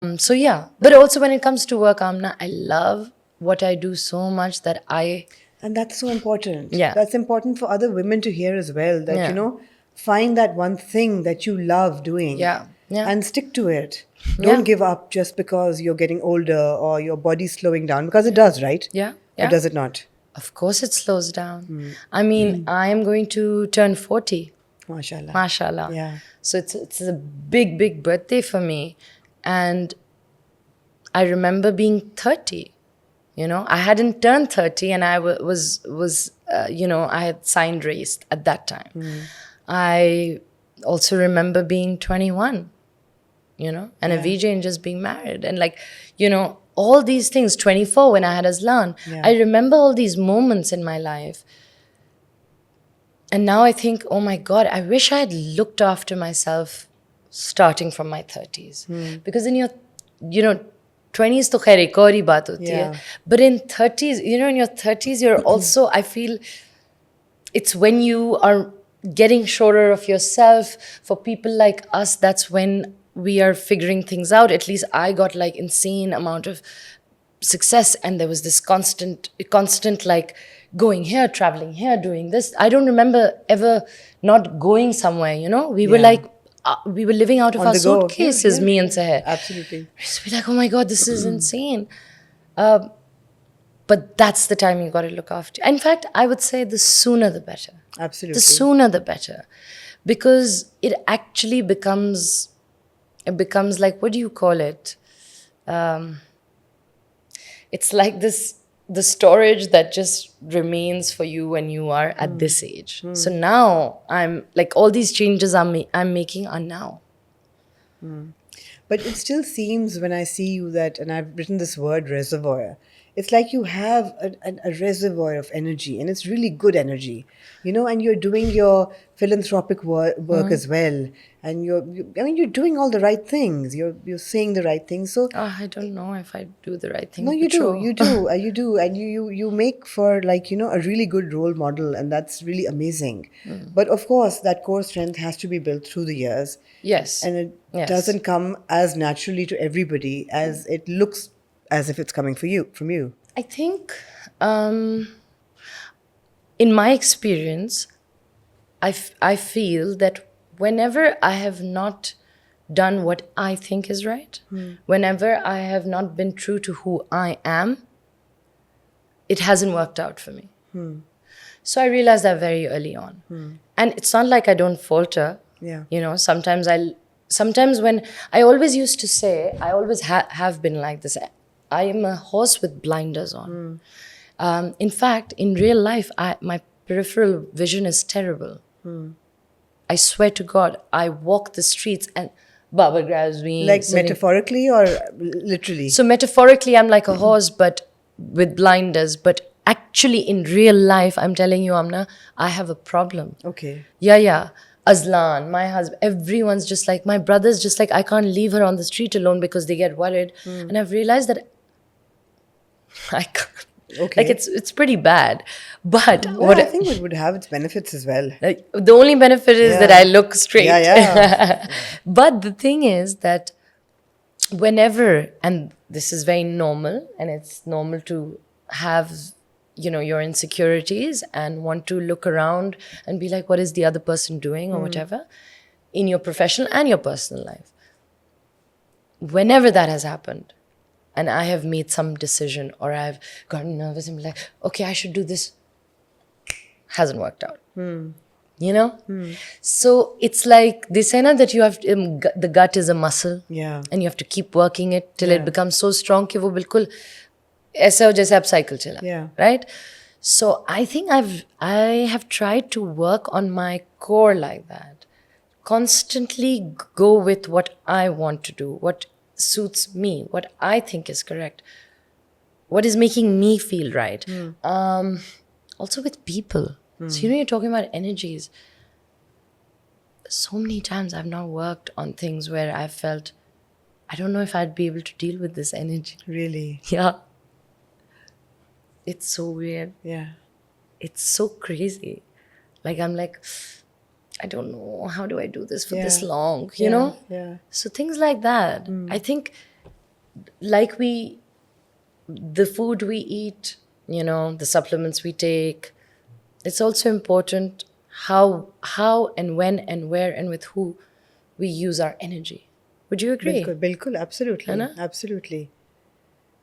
So yeah, but also when it comes to work, Amna, I love what I do so much that And that's so important. yeah, That's important for other women to hear as well, that, yeah, find that one thing that you love doing yeah, yeah, and stick to it. Don't yeah, give up just because you're getting older or your body's slowing down, because it does, right? yeah, Or yeah. does it not? Of course, it slows down. I mean, I am going to turn 40, MashaAllah. mashallah. Yeah. So it's a big, big birthday for me, and I remember being 30. I hadn't turned 30, and was I had signed race at that time. I also remember being 21, and a Yeah. VJ and just being married, and all these things. 24 when I had Aslan. Yeah. I remember all these moments in my life, and now I think, oh my God, I wish I had looked after myself starting from my 30s, because in your, you know. 20s to khair ek aur hi baat hoti hai. Yeah. But in 30s, in your 30s, you're also, I feel, it's when you are getting surer of yourself. For people like us, that's when we are figuring things out. At least I got like insane amount of success, and there was this constant like going here, traveling here, doing this. I don't remember ever not going somewhere. We were Yeah. like we were living out of On our the go. Yeah, suitcases, yeah, me and yeah. Seher. Absolutely. We used to be like, oh my God, this is insane. But that's the time you got to look after. In fact, I would say the sooner the better. Absolutely. The sooner the better. Because it actually becomes like, what do you call it? It's like the storage that just remains for you when you are at this age. So now I'm like, all these changes I'm making are now. But it still seems when I see you that, and I've written this word reservoir, it's like you have a reservoir of energy, and it's really good energy, and you're doing your philanthropic work as well. And I mean, you're doing all the right things. You're saying the right things. So, I don't know if I do the right no, thing, you but do, sure. you do, you do, and you make for, like, a really good role model, and that's really amazing. But of course, that core strength has to be built through the years, Yes. and it Yes. doesn't come as naturally to everybody as it looks as if it's coming from you. I think, in my experience, I feel that whenever I have not done what I think is right, whenever I have not been true to who I am, it hasn't worked out for me. So I realized that very early on. And it's not like I don't falter. Yeah. Sometimes when I always used to say, I always have been like this. I am a horse with blinders on. In fact, in real life, my peripheral vision is terrible. I swear to God, I walk the streets and Baba grabs me. Like sitting- metaphorically or literally? So metaphorically, I'm like a horse, but with blinders. But actually, in real life, I'm telling you, Amna, I have a problem. Okay. Yeah. Aslan, my husband, everyone's just like, my brother's just like, I can't leave her on the street alone because they get worried. And I've realized that I can't. Okay. Like, it's pretty bad. But Well, I think it would have its benefits as well. like, the only benefit is that Yeah. I look straight. Yeah. But the thing is that whenever, and this is very normal, and it's normal to have, your insecurities and want to look around and be like, what is the other person doing or whatever, in your professional and your personal life. Whenever that has happened, and I have made some decision or I've gotten nervous and be like, okay, I should do this, hasn't worked out. So it's like they say now that you have to, the gut is a muscle. Yeah. And you have to keep working it till Yeah. it becomes so strong कि वो बिल्कुल ऐसा हो जैसे आप cycle चला. Yeah. Right? So I think I have tried to work on my core like that. Constantly go with what I want to do, what suits me, what I think is correct, what is making me feel right. Also with people. So you're talking about energies. So many times I've now worked on things where I felt, I don't know if I'd be able to deal with this energy. Really? Yeah. It's so weird. Yeah. It's so crazy. Like, I'm like, I don't know, how do I do this for this Yeah. long, Yeah. you know? Yeah. So things like that. I think like the food we eat, the supplements we take, it's also important how and when and where and with who we use our energy. Would you agree? Bilkul, bilkul, absolutely, Anna? absolutely.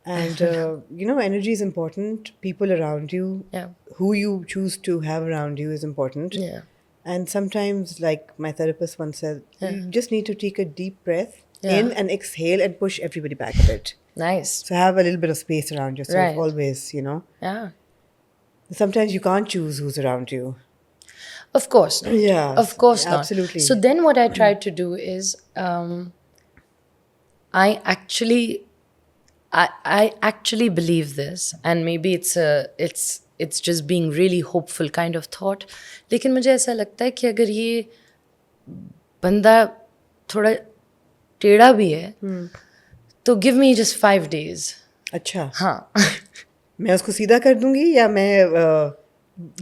And energy is important. People around you, Yeah. who you choose to have around you is important. Yeah. And sometimes, like my therapist once said, you just need to take a deep breath Yeah. in and exhale and push everybody back a bit. Nice. So have a little bit of space around yourself Right. always, Yeah. Sometimes you can't choose who's around you. Of course not. Yeah, Of course not. absolutely. So then what I try to do is I actually believe this, and maybe it's just being really hopeful kind of thought. लेकिन मुझे ऐसा लगता है कि अगर ये बंदा थोड़ा टेढ़ा भी है तो give me just 5 days. अच्छा, हाँ. मैं उसको सीधा कर दूंगी या मैं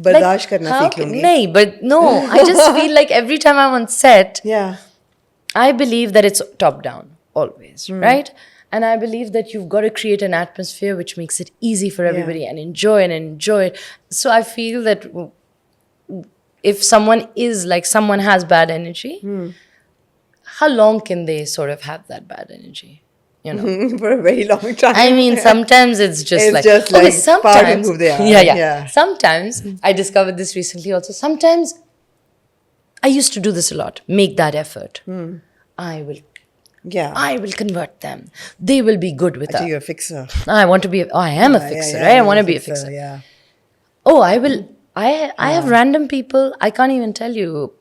बर्दाश्त करना सीख लूंगी? नहीं, but no, I just feel like every time I'm on set, Yeah. I believe that it's top down always, right? And I believe that you've got to create an atmosphere which makes it easy for everybody and enjoy it. So I feel that if someone has bad energy, how long can they sort of have that bad energy? For a very long time. I mean, sometimes it's just It's like, just okay, like sometimes, part of who they are. Yeah. Sometimes, I discovered this recently also, sometimes I used to do this a lot, make that effort. I will convert them. They will be good with Actually, us. you're a fixer. I am a fixer, right? I you're want a to be a fixer. Yeah. Oh, I will. I have random people. I can't even tell you.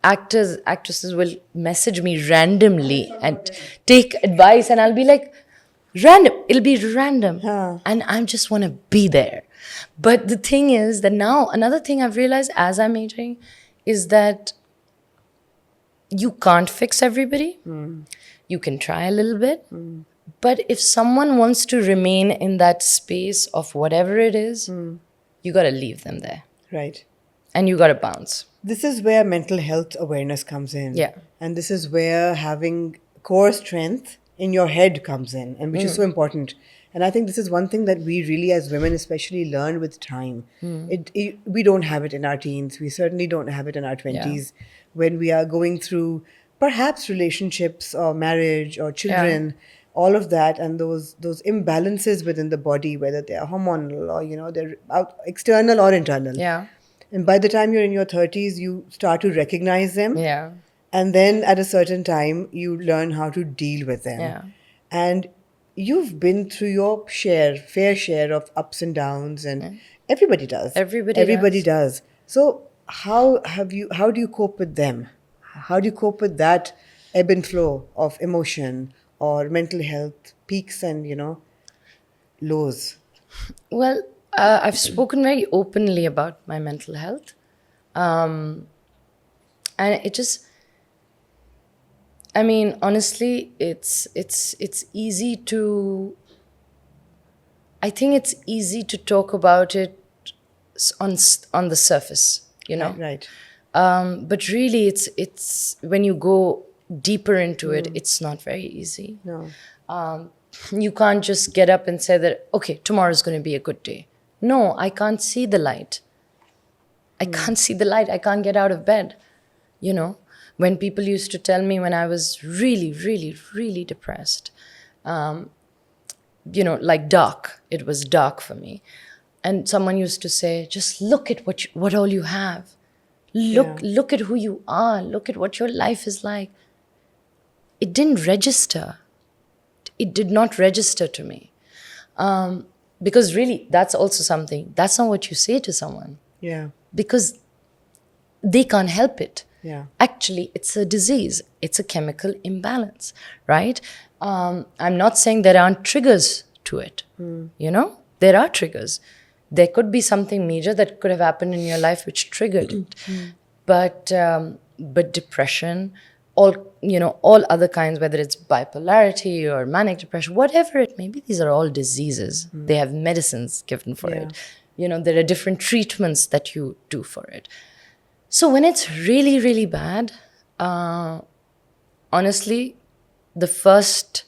Actresses will message me randomly and take advice, and I'll be like, random. It'll be random, and I just want to be there. But the thing is that now another thing I've realized as I'm aging is that you can't fix everybody. You can try a little bit, but if someone wants to remain in that space of whatever it is, you got to leave them there. Right. And you got to bounce. This is where mental health awareness comes in. Yeah. And this is where having core strength in your head comes in, and which is so important. And I think this is one thing that we really, as women especially, learn with time. We don't have it in our teens. We certainly don't have it in our 20s when we are going through perhaps relationships or marriage or children, all of that, and those imbalances within the body, whether they are hormonal or, they're external or internal. Yeah. And by the time you're in your 30s, you start to recognize them. Yeah. And then at a certain time, you learn how to deal with them. Yeah. And you've been through your fair share of ups and downs, and everybody does. Everybody does. So how do you cope with them? How do you cope with that ebb and flow of emotion or mental health peaks and, lows? Well, I've spoken very openly about my mental health. And it just, I mean, honestly, it's easy to, I think it's easy to talk about it on the surface, Right. But really, it's when you go deeper into it, it's not very easy. No. You can't just get up and say that, okay, tomorrow's going to be a good day. No, I can't see the light. I can't see the light. I can't get out of bed. When people used to tell me when I was really, really, really depressed, like dark, it was dark for me. And someone used to say, just look at what all you have. Look at who you are. Look at what your life is like. It didn't register. It did not register to me. Because really, that's also something. That's not what you say to someone. Yeah. Because they can't help it. Yeah. Actually, it's a disease. It's a chemical imbalance, right? I'm not saying there aren't triggers to it. There are triggers. There could be something major that could have happened in your life which triggered it. But depression, all other kinds, whether it's bipolarity or manic depression, whatever it may be, these are all diseases. They have medicines given for it. There are different treatments that you do for it. So when it's really, really bad, honestly, the first